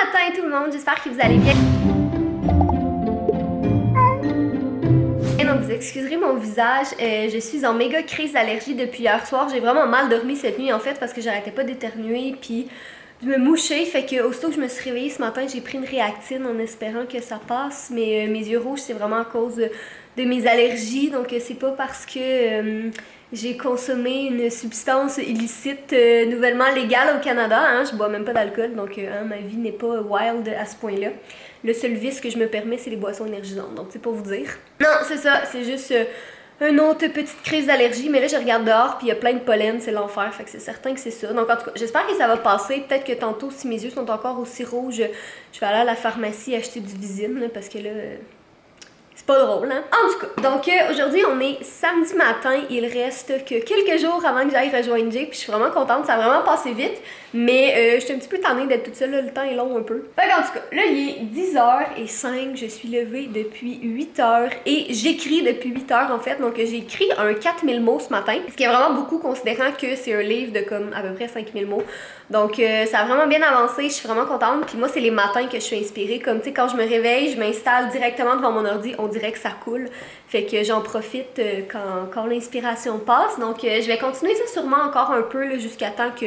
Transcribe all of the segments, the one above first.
matin tout le monde, j'espère que vous allez bien. Et donc vous excuserez mon visage, je suis en méga crise d'allergie depuis hier soir. J'ai vraiment mal dormi cette nuit en fait parce que j'arrêtais pas d'éternuer puis de me moucher. Fait que aussitôt que je me suis réveillée ce matin, j'ai pris une réactine en espérant que ça passe. Mais mes yeux rouges, c'est vraiment à cause de mes allergies. Donc c'est pas parce que j'ai consommé une substance illicite nouvellement légale au Canada. Hein. Je bois même pas d'alcool, donc ma vie n'est pas wild à ce point-là. Le seul vice que je me permets, c'est les boissons énergisantes. Donc c'est pour vous dire. Non, c'est ça, c'est juste une autre petite crise d'allergie. Mais là, je regarde dehors, puis il y a plein de pollen, c'est l'enfer. Fait que c'est certain que c'est ça. Donc en tout cas, j'espère que ça va passer. Peut-être que tantôt, si mes yeux sont encore aussi rouges, je vais aller à la pharmacie acheter du Visine, là, parce que là... c'est pas drôle, hein? En tout cas, donc aujourd'hui, on est samedi matin. Il reste que quelques jours avant que j'aille rejoindre Jay. Puis je suis vraiment contente, ça a vraiment passé vite. Mais je suis un petit peu tannée d'être toute seule, là, le temps est long un peu. Fait en tout cas, là, il est 10h05. Je suis levée depuis 8h. Et j'écris depuis 8h, en fait. Donc j'ai écrit un 4000 mots ce matin. Ce qui est vraiment beaucoup, considérant que c'est un livre de comme à peu près 5000 mots. Donc ça a vraiment bien avancé, je suis vraiment contente. Puis moi, c'est les matins que je suis inspirée. Comme tu sais, quand je me réveille, je m'installe directement devant mon ordi, on dirait que ça coule. Fait que j'en profite quand l'inspiration passe. Donc je vais continuer ça sûrement encore un peu jusqu'à temps que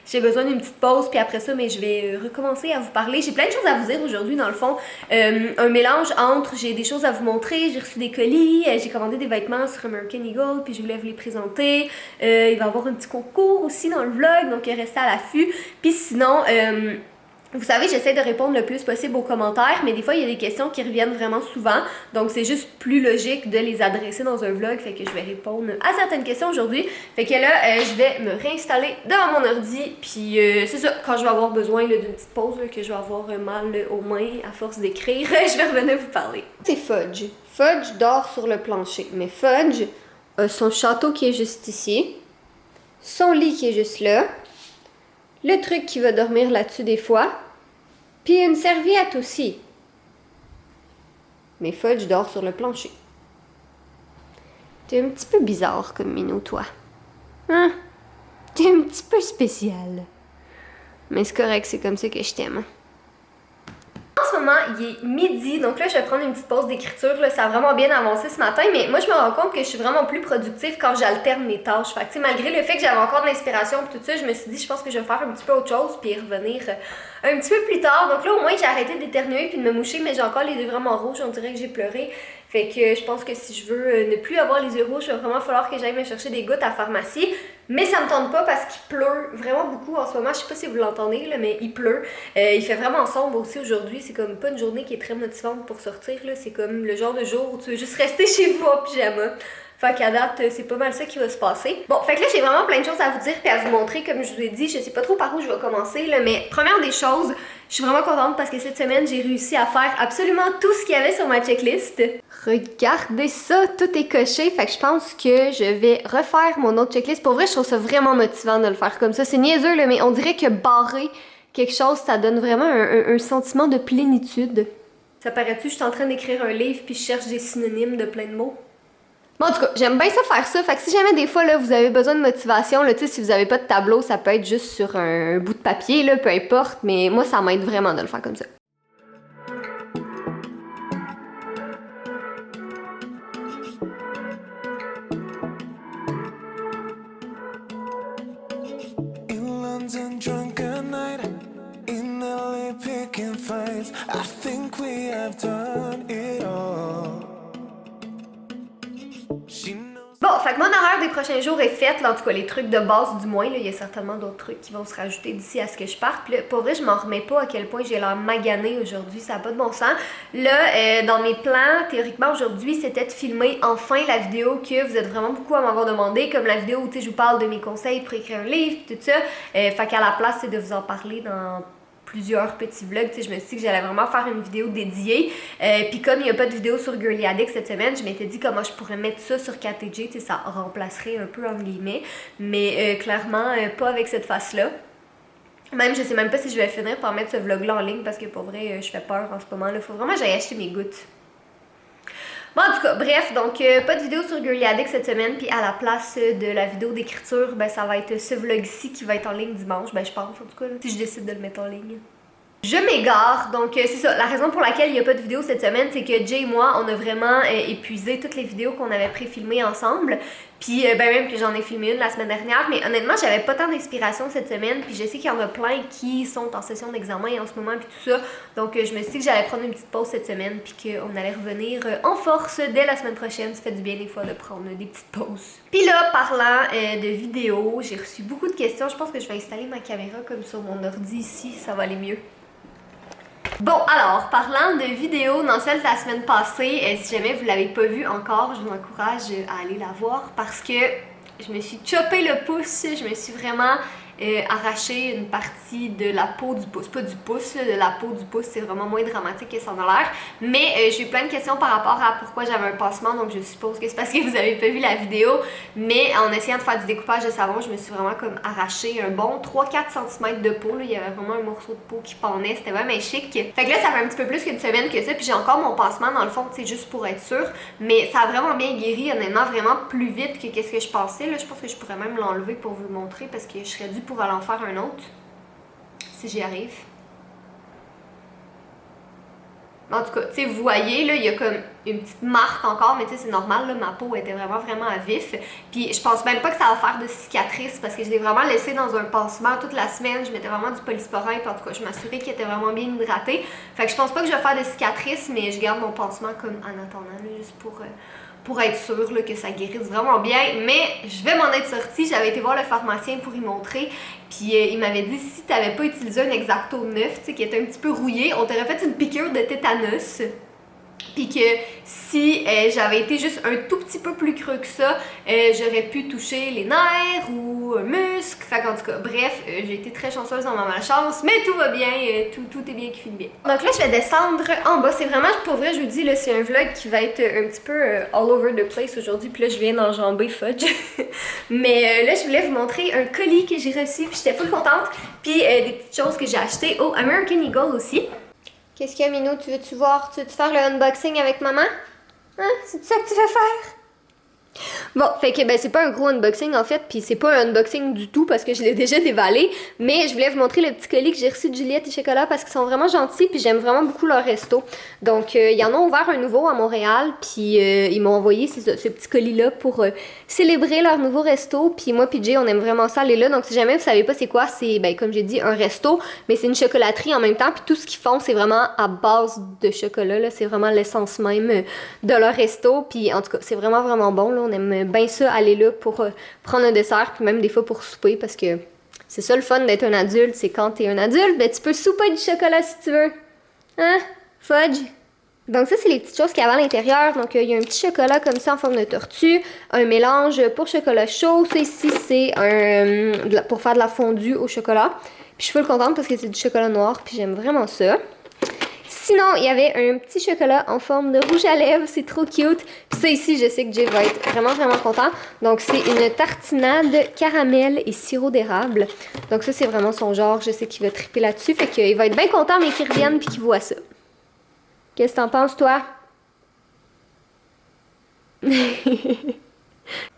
j'ai besoin d'une petite pause. Puis après ça, mais je vais recommencer à vous parler. J'ai plein de choses à vous dire aujourd'hui, dans le fond. Un mélange entre, j'ai des choses à vous montrer, j'ai reçu des colis, j'ai commandé des vêtements sur American Eagle, puis je voulais vous les présenter. Il va y avoir un petit concours aussi dans le vlog, donc restez à l'affût. Puis sinon, vous savez, j'essaie de répondre le plus possible aux commentaires, mais des fois, il y a des questions qui reviennent vraiment souvent. Donc, c'est juste plus logique de les adresser dans un vlog. Fait que je vais répondre à certaines questions aujourd'hui. Fait que là, je vais me réinstaller devant mon ordi. Puis, c'est ça, quand je vais avoir besoin d'une petite pause, que je vais avoir mal aux mains à force d'écrire, je vais revenir vous parler. C'est Fudge. Fudge dort sur le plancher. Mais Fudge a son château qui est juste ici. Son lit qui est juste là. Le truc qui va dormir là-dessus des fois. Puis une serviette aussi. Mais Fudge dort sur le plancher. T'es un petit peu bizarre comme minou, toi. Hein? T'es un petit peu spécial. Mais c'est correct, c'est comme ça que je t'aime. En ce moment, il est midi, donc là, je vais prendre une petite pause d'écriture. Ça a vraiment bien avancé ce matin, mais moi, je me rends compte que je suis vraiment plus productive quand j'alterne mes tâches. Fait que, malgré le fait que j'avais encore de l'inspiration et tout ça, je me suis dit, je pense que je vais faire un petit peu autre chose puis revenir un petit peu plus tard. Donc là, au moins, j'ai arrêté d'éternuer puis de me moucher, mais j'ai encore les yeux vraiment rouges. On dirait que j'ai pleuré. Fait que je pense que si je veux ne plus avoir les yeux rouges, il va vraiment falloir que j'aille me chercher des gouttes à la pharmacie. Mais ça me tente pas parce qu'il pleut vraiment beaucoup en ce moment. Je sais pas si vous l'entendez, là, mais il pleut. Il fait vraiment sombre aussi aujourd'hui. C'est comme pas une journée qui est très motivante pour sortir. C'est comme le genre de jour où tu veux juste rester chez vous en pyjama. Fait qu'à date, c'est pas mal ça qui va se passer. Bon, fait que là, j'ai vraiment plein de choses à vous dire et à vous montrer, comme je vous ai dit. Je sais pas trop par où je vais commencer, là, mais première des choses, je suis vraiment contente parce que cette semaine, j'ai réussi à faire absolument tout ce qu'il y avait sur ma checklist. Regardez ça, tout est coché. Fait que je pense que je vais refaire mon autre checklist. Pour vrai, je trouve ça vraiment motivant de le faire comme ça. C'est niaiseux, là, mais on dirait que barrer quelque chose, ça donne vraiment un sentiment de plénitude. Ça paraît-tu, je suis en train d'écrire un livre puis je cherche des synonymes de plein de mots? Bon, en tout cas, j'aime bien ça faire ça. Fait que si jamais des fois, là, vous avez besoin de motivation, là, tu sais, si vous avez pas de tableau, ça peut être juste sur un bout de papier, là, peu importe. Mais moi, ça m'aide vraiment de le faire comme ça. Bon, fait que mon horaire des prochains jours est fait, là, en tout cas les trucs de base du moins, là, il y a certainement d'autres trucs qui vont se rajouter d'ici à ce que je parte. Puis là, pour vrai, je m'en remets pas à quel point j'ai l'air maganée aujourd'hui, ça n'a pas de bon sens. Là, dans mes plans, théoriquement aujourd'hui, c'était de filmer enfin la vidéo que vous êtes vraiment beaucoup à m'avoir demandé, comme la vidéo où je vous parle de mes conseils pour écrire un livre, tout ça. Fait qu'à la place, c'est de vous en parler dans plusieurs petits vlogs, je me suis dit que j'allais vraiment faire une vidéo dédiée. Puis comme il n'y a pas de vidéo sur Girly Addict cette semaine, je m'étais dit comment je pourrais mettre ça sur KTG, ça remplacerait un peu entre guillemets, mais clairement pas avec cette face-là. Même je sais même pas si je vais finir par mettre ce vlog-là en ligne parce que pour vrai, je fais peur en ce moment. Il faut vraiment que j'aille acheter mes gouttes. Bon, en tout cas, bref, donc pas de vidéo sur Girly Addict cette semaine, puis à la place de la vidéo d'écriture, ben ça va être ce vlog-ci qui va être en ligne dimanche, ben je pense en tout cas, là, si je décide de le mettre en ligne. Je m'égare, donc c'est ça, la raison pour laquelle il n'y a pas de vidéo cette semaine, c'est que Jay et moi, on a vraiment épuisé toutes les vidéos qu'on avait pré-filmées ensemble, puis ben même que j'en ai filmé une la semaine dernière, mais honnêtement, j'avais pas tant d'inspiration cette semaine, puis je sais qu'il y en a plein qui sont en session d'examen en ce moment, puis tout ça, donc je me suis dit que j'allais prendre une petite pause cette semaine, puis qu'on allait revenir en force dès la semaine prochaine. Ça fait du bien des fois de prendre des petites pauses. Puis là, parlant de vidéos, j'ai reçu beaucoup de questions. Je pense que je vais installer ma caméra comme sur mon ordi ici, ça va aller mieux. Bon, alors, parlant de vidéos, dans celle de la semaine passée, si jamais vous l'avez pas vue encore, je vous encourage à aller la voir parce que je me suis chopé le pouce, je me suis vraiment arraché une partie de la peau du pouce, pas du pouce, là, de la peau du pouce, c'est vraiment moins dramatique que ça en a l'air, mais j'ai eu plein de questions par rapport à pourquoi j'avais un pansement, donc je suppose que c'est parce que vous avez pas vu la vidéo, mais en essayant de faire du découpage de savon, je me suis vraiment comme arraché un bon 3-4 cm de peau, là. Il y avait vraiment un morceau de peau qui pendait, c'était vraiment chic. Fait que là, ça fait un petit peu plus qu'une semaine que ça, puis j'ai encore mon pansement dans le fond, c'est juste pour être sûre, mais ça a vraiment bien guéri, honnêtement, vraiment plus vite que qu'est-ce que je pensais, là. Je pense que je pourrais même l'enlever pour vous le montrer parce que je serais due pour aller en faire un autre, si j'y arrive. En tout cas, tu sais, vous voyez, là, il y a comme une petite marque encore, mais tu sais, c'est normal, là, ma peau était vraiment à vif. Puis je pense même pas que ça va faire de cicatrice parce que je l'ai vraiment laissé dans un pansement toute la semaine. Je mettais vraiment du polysporin, puis en tout cas, je m'assurais qu'il était vraiment bien hydraté. Fait que je pense pas que je vais faire de cicatrice, mais je garde mon pansement comme en attendant, là, juste pour être sûre là, que ça guérisse vraiment bien. Mais je vais m'en être sortie. J'avais été voir le pharmacien pour y montrer. Puis il m'avait dit, si tu n'avais pas utilisé un Exacto 9, tu sais, qui était un petit peu rouillé, on t'aurait fait une piqûre de tétanos. Puis que si j'avais été juste un tout petit peu plus creux que ça, j'aurais pu toucher les nerfs ou un muscle. Fait qu'en tout cas, bref, j'ai été très chanceuse dans ma malchance, mais tout va bien, tout est bien qui finit bien. Donc là, je vais descendre en bas. C'est vraiment, pour vrai, je vous dis, là, c'est un vlog qui va être un petit peu all over the place aujourd'hui. Puis là, je viens d'enjamber Fudge. Mais là, je voulais vous montrer un colis que j'ai reçu, puis j'étais full contente. Puis des petites choses que j'ai achetées au American Eagle aussi. Qu'est-ce qu'il y a, Minou? Tu veux-tu voir? Tu veux-tu faire le unboxing avec maman? Hein? C'est ça que tu veux faire? Bon, fait que ben c'est pas un gros unboxing en fait, puis c'est pas un unboxing du tout parce que je l'ai déjà déballé, mais je voulais vous montrer le petit colis que j'ai reçu de Juliette et Chocolat parce qu'ils sont vraiment gentils, puis j'aime vraiment beaucoup leur resto. Donc ils en ont ouvert un nouveau à Montréal, puis ils m'ont envoyé ce petit colis-là pour célébrer leur nouveau resto, puis moi puis Jay, on aime vraiment ça aller là, donc si jamais vous savez pas c'est quoi, c'est ben comme j'ai dit un resto, mais c'est une chocolaterie en même temps, puis tout ce qu'ils font c'est vraiment à base de chocolat, là, c'est vraiment l'essence même de leur resto, puis en tout cas c'est vraiment bon, là. On aime bien ça, aller là pour prendre un dessert, puis même des fois pour souper, parce que c'est ça le fun d'être un adulte, c'est quand t'es un adulte, ben tu peux souper du chocolat si tu veux. Hein? Fudge? Donc ça, c'est les petites choses qu'il y avait à l'intérieur. Donc il y a un petit chocolat comme ça en forme de tortue, un mélange pour chocolat chaud. Ça ici, c'est pour faire de la fondue au chocolat. Puis je suis full contente parce que c'est du chocolat noir, puis j'aime vraiment ça. Sinon, il y avait un petit chocolat en forme de rouge à lèvres, c'est trop cute. Puis ça ici, je sais que Jay va être vraiment content. Donc c'est une tartinade caramel et sirop d'érable. Donc ça, c'est vraiment son genre, je sais qu'il va triper là-dessus. Fait qu'il va être bien content, mais qu'il revienne puis qu'il voit ça. Qu'est-ce que t'en penses, toi?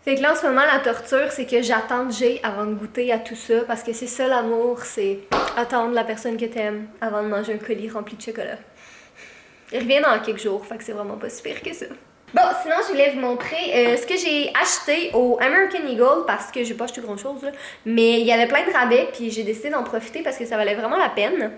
Fait que là, en ce moment, la torture, c'est que j'attends Jay avant de goûter à tout ça, parce que c'est ça l'amour, c'est attendre la personne que t'aimes avant de manger un colis rempli de chocolat. Il revient dans quelques jours, fait que c'est vraiment pas si pire que ça. Bon, sinon, je voulais vous montrer ce que j'ai acheté au American Eagle, parce que j'ai pas acheté grand-chose, là, mais il y avait plein de rabais, puis j'ai décidé d'en profiter parce que ça valait vraiment la peine.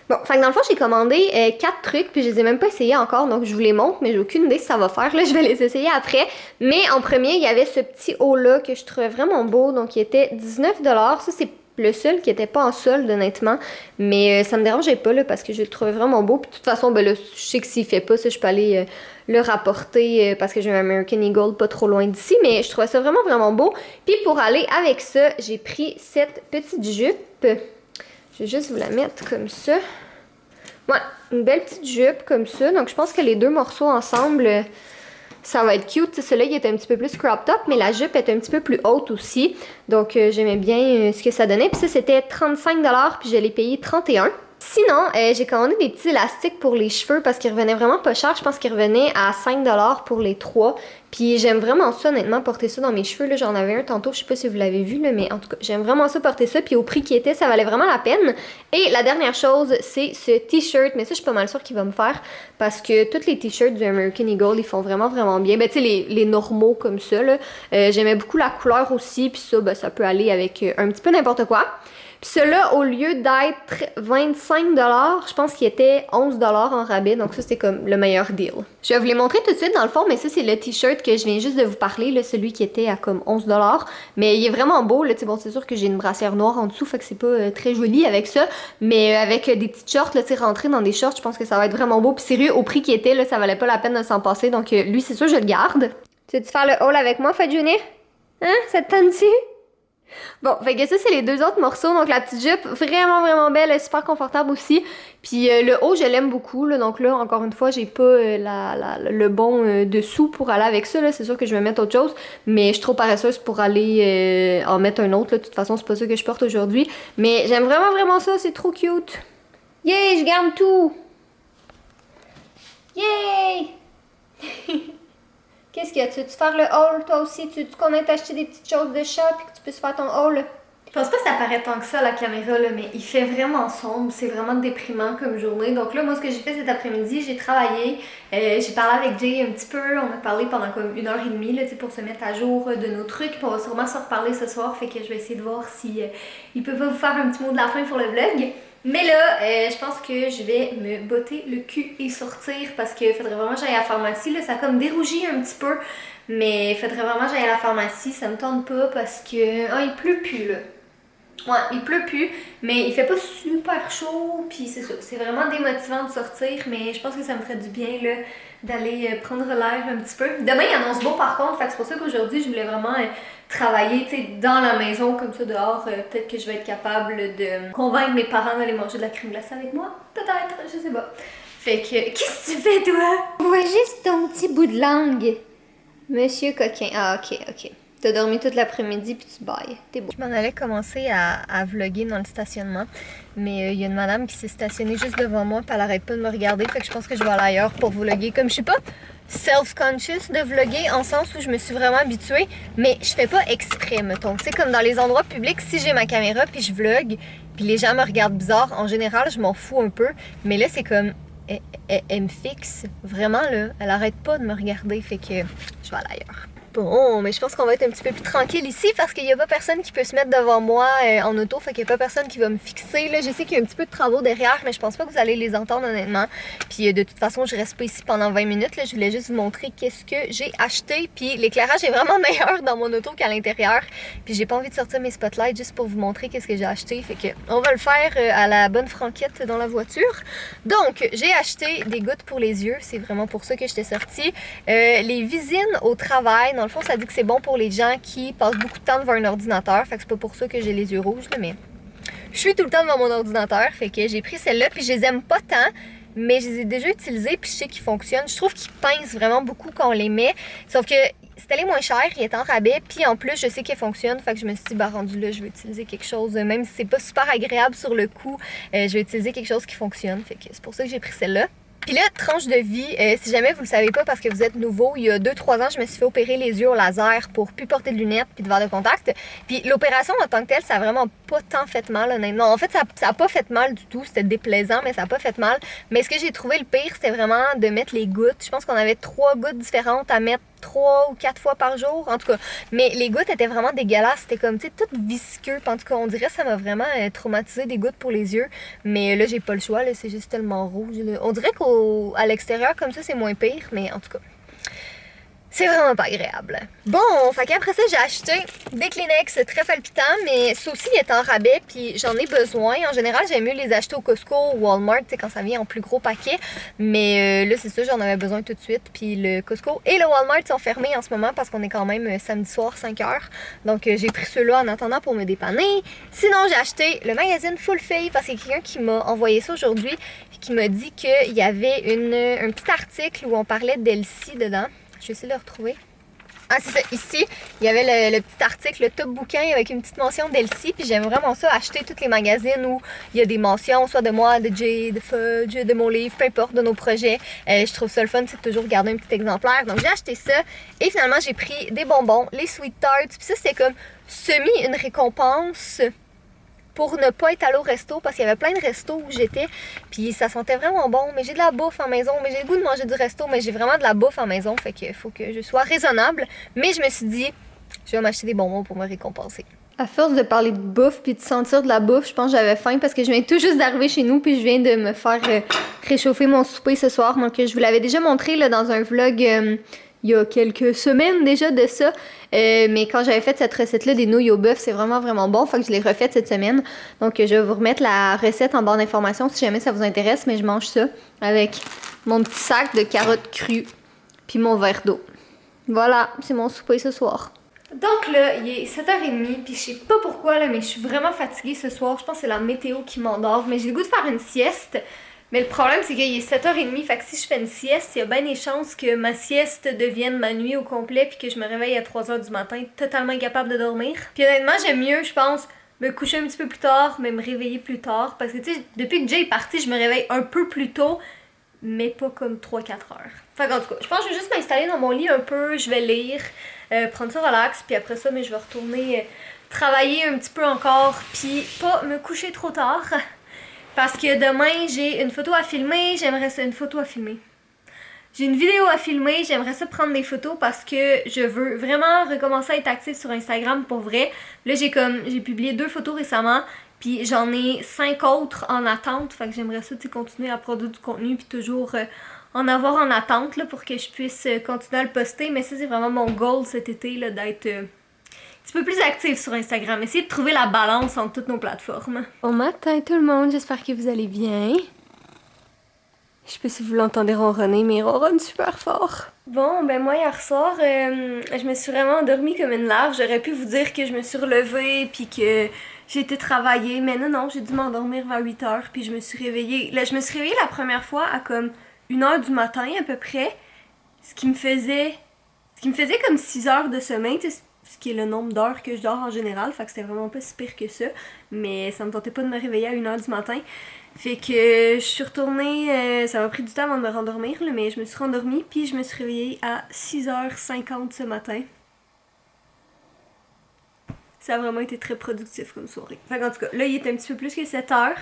Bon, fait que dans le fond, j'ai commandé 4 trucs, puis je les ai même pas essayés encore, donc je vous les montre, mais j'ai aucune idée si ça va faire, là, je vais les essayer après. Mais en premier, il y avait ce petit haut-là que je trouvais vraiment beau, donc il était 19$. Ça, c'est le seul qui était pas en solde, honnêtement, mais ça me dérangeait pas, là, parce que je le trouvais vraiment beau. Puis de toute façon, ben là, je sais que s'il fait pas ça, je peux aller le rapporter, parce que j'ai un American Eagle pas trop loin d'ici, mais je trouvais ça vraiment beau. Puis pour aller avec ça, j'ai pris cette petite jupe. Je vais juste vous la mettre comme ça. Ouais, une belle petite jupe comme ça. Donc, je pense que les deux morceaux ensemble, ça va être cute. Celui-là, il est un petit peu plus crop top, mais la jupe est un petit peu plus haute aussi. Donc, j'aimais bien ce que ça donnait. Puis ça, c'était 35$, puis je l'ai payé 31$. Sinon, j'ai commandé des petits élastiques pour les cheveux parce qu'ils revenaient vraiment pas cher. Je pense qu'ils revenaient à 5$ pour les 3. Puis j'aime vraiment ça, honnêtement, porter ça dans mes cheveux. Là, j'en avais un tantôt, je sais pas si vous l'avez vu, là, mais en tout cas, j'aime vraiment ça porter ça. Puis au prix qui était, ça valait vraiment la peine. Et la dernière chose, c'est ce t-shirt. Mais ça, je suis pas mal sûre qu'il va me faire parce que tous les t-shirts du American Eagle, ils font vraiment, vraiment bien. Ben, tu sais, les normaux comme ça, là. J'aimais beaucoup la couleur aussi. Puis ça, ben, ça peut aller avec un petit peu n'importe quoi. Puis ceux-là, au lieu d'être 25$, je pense qu'il était 11$ en rabais. Donc ça, c'était comme le meilleur deal. Je vais vous les montrer tout de suite dans le fond, mais ça, c'est le t-shirt que je viens juste de vous parler, là, celui qui était à comme 11$. Mais il est vraiment beau, là. Bon, c'est sûr que j'ai une brassière noire en dessous, fait que c'est pas très joli avec ça. Mais avec des petites shorts, là, tu sais, rentrer dans des shorts, je pense que ça va être vraiment beau. Puis sérieux, au prix qui était, là, ça valait pas la peine de s'en passer. Donc lui, c'est sûr, je le garde. Tu veux-tu faire le haul avec moi, Fadjouni? Hein? Ça te tente-tu? Bon, fait que ça, c'est les deux autres morceaux. Donc, la petite jupe, vraiment, vraiment belle, elle est super confortable aussi. Puis le haut, je l'aime beaucoup. Là, donc là, encore une fois, j'ai pas le bon dessous pour aller avec ça. C'est sûr que je vais mettre autre chose. Mais je suis trop paresseuse pour aller en mettre un autre. Là. De toute façon, c'est pas ça que je porte aujourd'hui. Mais j'aime vraiment, vraiment ça. C'est trop cute. Yay, je garde tout. Yay! Qu'est-ce qu'il y a? Tu veux-tu faire le haul, toi aussi? Tu veux qu'on aille t'acheter des petites choses de shop et que tu puisses faire ton haul? Je pense pas que ça paraît tant que ça, la caméra, là, mais il fait vraiment sombre. C'est vraiment déprimant comme journée. Donc là, moi, ce que j'ai fait cet après-midi, j'ai travaillé. J'ai parlé avec Jay un petit peu. On a parlé pendant comme 1h30 là, pour se mettre à jour de nos trucs. Puis on va sûrement se reparler ce soir. Fait que je vais essayer de voir si il peut pas vous faire un petit mot de la fin pour le vlog. Mais là, je pense que je vais me botter le cul et sortir parce qu'il faudrait vraiment que j'aille à la pharmacie. Là, ça a comme dérougi un petit peu, mais il faudrait vraiment que j'aille à la pharmacie. Ça me tente pas parce que... Ah, il pleut plus, là. Ouais, il pleut plus, mais il fait pas super chaud, puis c'est ça. C'est vraiment démotivant de sortir, mais je pense que ça me ferait du bien, là, d'aller prendre l'air un petit peu. Demain, il annonce beau, par contre, fait que c'est pour ça qu'aujourd'hui, je voulais vraiment... travailler, tu sais, dans la maison comme ça dehors, peut-être que je vais être capable de convaincre mes parents d'aller manger de la crème glacée avec moi. Peut-être, je sais pas. Fait que, qu'est-ce que tu fais, toi? Je vois juste ton petit bout de langue. Monsieur coquin. Ah, ok. T'as dormi toute l'après-midi puis tu bailles. T'es beau. Je m'en allais commencer à vlogger dans le stationnement, mais il y a une madame qui s'est stationnée juste devant moi puis elle arrête pas de me regarder, fait que je pense que je vais aller ailleurs pour vlogger. Comme je suis pas self-conscious de vlogger en sens où je me suis vraiment habituée, mais je fais pas exprès, mettons. Tu sais, comme dans les endroits publics, si j'ai ma caméra puis je vlog, puis les gens me regardent bizarre, en général, je m'en fous un peu, mais là, c'est comme... Elle me fixe, vraiment, là, elle arrête pas de me regarder, fait que je vais aller ailleurs. Bon, mais je pense qu'on va être un petit peu plus tranquille ici parce qu'il n'y a pas personne qui peut se mettre devant moi en auto, fait qu'il n'y a pas personne qui va me fixer. Là, je sais qu'il y a un petit peu de travaux derrière, mais je pense pas que vous allez les entendre honnêtement. Puis de toute façon, je reste pas ici pendant 20 minutes. Là, je voulais juste vous montrer qu'est-ce que j'ai acheté. Puis l'éclairage est vraiment meilleur dans mon auto qu'à l'intérieur. Puis j'ai pas envie de sortir mes spotlights juste pour vous montrer qu'est-ce que j'ai acheté. Fait que on va le faire à la bonne franquette dans la voiture. Donc, j'ai acheté des gouttes pour les yeux. C'est vraiment pour ça que j'étais sortie. Les visines au travail. Dans le fond, ça dit que c'est bon pour les gens qui passent beaucoup de temps devant un ordinateur. Fait que c'est pas pour ça que j'ai les yeux rouges, là, mais je suis tout le temps devant mon ordinateur. Fait que j'ai pris celle-là, puis je les aime pas tant, mais je les ai déjà utilisées, puis je sais qu'ils fonctionnent. Je trouve qu'ils pincent vraiment beaucoup quand on les met. Sauf que c'était les moins chers, il est en rabais, puis en plus, je sais qu'elles fonctionnent. Fait que je me suis dit, bah rendu là, je vais utiliser quelque chose, même si c'est pas super agréable sur le coup, je vais utiliser quelque chose qui fonctionne. Fait que c'est pour ça que j'ai pris celle-là. Puis là, tranche de vie, si jamais vous le savez pas parce que vous êtes nouveau, il y a 2-3 ans, je me suis fait opérer les yeux au laser pour plus porter de lunettes puis de verre de contact. Puis l'opération en tant que telle, ça a vraiment pas tant fait mal, honnêtement. En fait, ça a pas fait mal du tout, c'était déplaisant, mais ça a pas fait mal. Mais ce que j'ai trouvé le pire, c'était vraiment de mettre les gouttes. Je pense qu'on avait 3 gouttes différentes à mettre 3 ou 4 fois par jour, en tout cas. Mais les gouttes étaient vraiment dégueulasses. C'était comme, tu sais, tout visqueux. En tout cas, on dirait que ça m'a vraiment traumatisé des gouttes pour les yeux. Mais là, j'ai pas le choix, là, c'est juste tellement rouge. Là. On dirait qu'à l'extérieur, comme ça, c'est moins pire, mais en tout cas, c'est vraiment pas agréable. Bon, fait qu'après ça, j'ai acheté des Kleenex très palpitants, mais ça aussi, il est en rabais, puis j'en ai besoin. En général, j'aime mieux les acheter au Costco ou Walmart, tu sais, quand ça vient en plus gros paquet. Mais là, c'est ça, j'en avais besoin tout de suite. Puis le Costco et le Walmart sont fermés en ce moment parce qu'on est quand même samedi soir, 5h. Donc, j'ai pris ceux-là en attendant pour me dépanner. Sinon, j'ai acheté le magazine Full Fave parce qu'il y a quelqu'un qui m'a envoyé ça aujourd'hui, puis qui m'a dit qu'il y avait un petit article où on parlait d'Elsie dedans. Je vais essayer de le retrouver. Ah, c'est ça. Ici, il y avait le petit article, le top bouquin avec une petite mention d'Elsie. Puis j'aime vraiment ça, acheter tous les magazines où il y a des mentions, soit de moi, de Jay, de Fudge, de mon livre, peu importe, de nos projets. Je trouve ça le fun, c'est de toujours garder un petit exemplaire. Donc j'ai acheté ça. Et finalement, j'ai pris des bonbons, les Sweet Tarts. Puis ça, c'était comme semi une récompense pour ne pas être allée au resto parce qu'il y avait plein de restos où j'étais puis ça sentait vraiment bon, mais j'ai de la bouffe en maison, mais j'ai le goût de manger du resto, mais j'ai vraiment de la bouffe en maison, fait qu'il faut que je sois raisonnable, mais je me suis dit je vais m'acheter des bonbons pour me récompenser. À force de parler de bouffe puis de sentir de la bouffe, je pense que j'avais faim parce que je viens tout juste d'arriver chez nous puis je viens de me faire réchauffer mon souper ce soir. Donc je vous l'avais déjà montré là, dans un vlog il y a quelques semaines déjà de ça. Mais quand j'avais fait cette recette-là des nouilles au bœuf, c'est vraiment vraiment bon. Fait que je l'ai refaite cette semaine. Donc je vais vous remettre la recette en barre d'informations si jamais ça vous intéresse. Mais je mange ça avec mon petit sac de carottes crues puis mon verre d'eau. Voilà, c'est mon souper ce soir. Donc là, il est 7h30, puis je sais pas pourquoi là, mais je suis vraiment fatiguée ce soir. Je pense que c'est la météo qui m'endort, mais j'ai le goût de faire une sieste. Mais le problème, c'est qu'il est 7h30, fait que si je fais une sieste, il y a bien des chances que ma sieste devienne ma nuit au complet, puis que je me réveille à 3h du matin, totalement incapable de dormir. Puis honnêtement, j'aime mieux, je pense, me coucher un petit peu plus tard, mais me réveiller plus tard. Parce que tu sais, depuis que Jay est parti, je me réveille un peu plus tôt, mais pas comme 3-4 heures. Fait qu'en tout cas, je pense que je vais juste m'installer dans mon lit un peu, je vais lire, prendre ça relax, puis après ça, mais je vais retourner travailler un petit peu encore, puis pas me coucher trop tard. Parce que demain, j'ai une photo à filmer, j'aimerais ça, une photo à filmer. J'ai une vidéo à filmer, j'aimerais ça prendre des photos parce que je veux vraiment recommencer à être active sur Instagram pour vrai. Là, j'ai publié 2 photos récemment, puis j'en ai 5 autres en attente, fait que j'aimerais ça, continuer à produire du contenu, puis toujours en avoir en attente, là, pour que je puisse continuer à le poster. Mais ça, c'est vraiment mon goal cet été, là, d'être un petit peu plus active sur Instagram. Essayer de trouver la balance entre toutes nos plateformes. Bon matin tout le monde, j'espère que vous allez bien. Je sais pas si vous l'entendez ronronner, mais il ronronne super fort. Bon, ben moi hier soir, je me suis vraiment endormie comme une larve. J'aurais pu vous dire que je me suis relevée puis que j'ai été travailler, mais non, j'ai dû m'endormir vers 8h puis je me suis réveillée. Là, je me suis réveillée la première fois à comme 1h du matin à peu près, ce qui me faisait comme 6 heures de sommeil, ce qui est le nombre d'heures que je dors en général, fait que c'était vraiment pas si pire que ça, mais ça me tentait pas de me réveiller à 1h du matin. Fait que je suis retournée, ça m'a pris du temps avant de me rendormir, là, mais je me suis rendormie, puis je me suis réveillée à 6h50 ce matin. Ça a vraiment été très productif comme soirée. Fait qu'en tout cas, là il est un petit peu plus que 7h,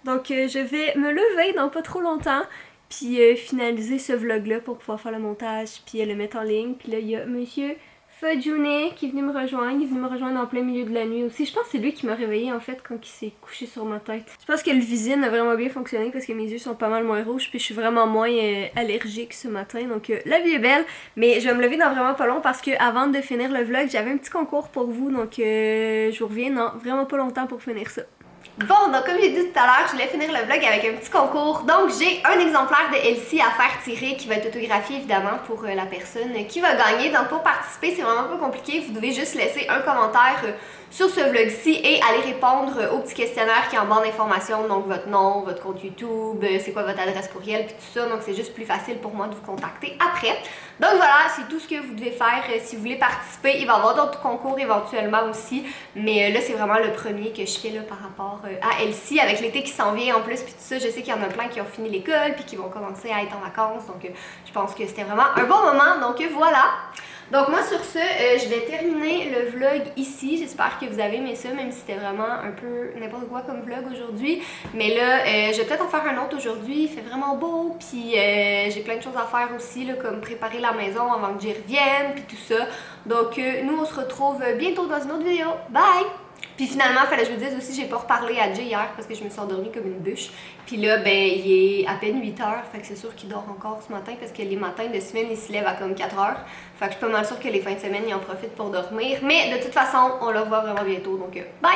donc je vais me lever dans pas trop longtemps, puis finaliser ce vlog-là pour pouvoir faire le montage, puis le mettre en ligne. Puis là, il y a monsieur Fudjune qui est venu me rejoindre. Il est venu me rejoindre en plein milieu de la nuit aussi. Je pense que c'est lui qui m'a réveillée en fait quand il s'est couché sur ma tête. Je pense que le Visine a vraiment bien fonctionné parce que mes yeux sont pas mal moins rouges, puis je suis vraiment moins allergique ce matin. Donc la vie est belle, mais je vais me lever dans vraiment pas long parce que avant de finir le vlog, j'avais un petit concours pour vous. Donc je vous reviens dans vraiment pas longtemps pour finir ça. Bon, donc comme j'ai dit tout à l'heure, je voulais finir le vlog avec un petit concours. Donc j'ai un exemplaire de Elsie à faire tirer qui va être autographié évidemment pour la personne qui va gagner. Donc pour participer, c'est vraiment pas compliqué. Vous devez juste laisser un commentaire sur ce vlog-ci et aller répondre au petit questionnaire qui est en barre d'informations. Donc votre nom, votre compte YouTube, c'est quoi votre adresse courriel, puis tout ça. Donc c'est juste plus facile pour moi de vous contacter après. Donc voilà, c'est tout ce que vous devez faire si vous voulez participer. Il va y avoir d'autres concours éventuellement aussi, mais là c'est vraiment le premier que je fais là par rapport à Elsie, avec l'été qui s'en vient en plus, puis tout ça. Je sais qu'il y en a plein qui ont fini l'école puis qui vont commencer à être en vacances, donc je pense que c'était vraiment un bon moment. Donc voilà. Donc moi sur ce, je vais terminer le vlog ici. J'espère que vous avez aimé ça, même si c'était vraiment un peu n'importe quoi comme vlog aujourd'hui. Mais là, je vais peut-être en faire un autre aujourd'hui. Il fait vraiment beau, puis j'ai plein de choses à faire aussi, là, comme préparer la maison avant que j'y revienne, puis tout ça. Donc nous, on se retrouve bientôt dans une autre vidéo. Bye! Puis finalement, fallait que je vous dise aussi, j'ai pas reparlé à Jay hier parce que je me suis endormie comme une bûche. Puis là, ben, il est à peine 8h, fait que c'est sûr qu'il dort encore ce matin parce que les matins de semaine, il se lève à comme 4h. Fait que je suis pas mal sûre que les fins de semaine, il en profite pour dormir. Mais de toute façon, on le revoit vraiment bientôt, donc bye!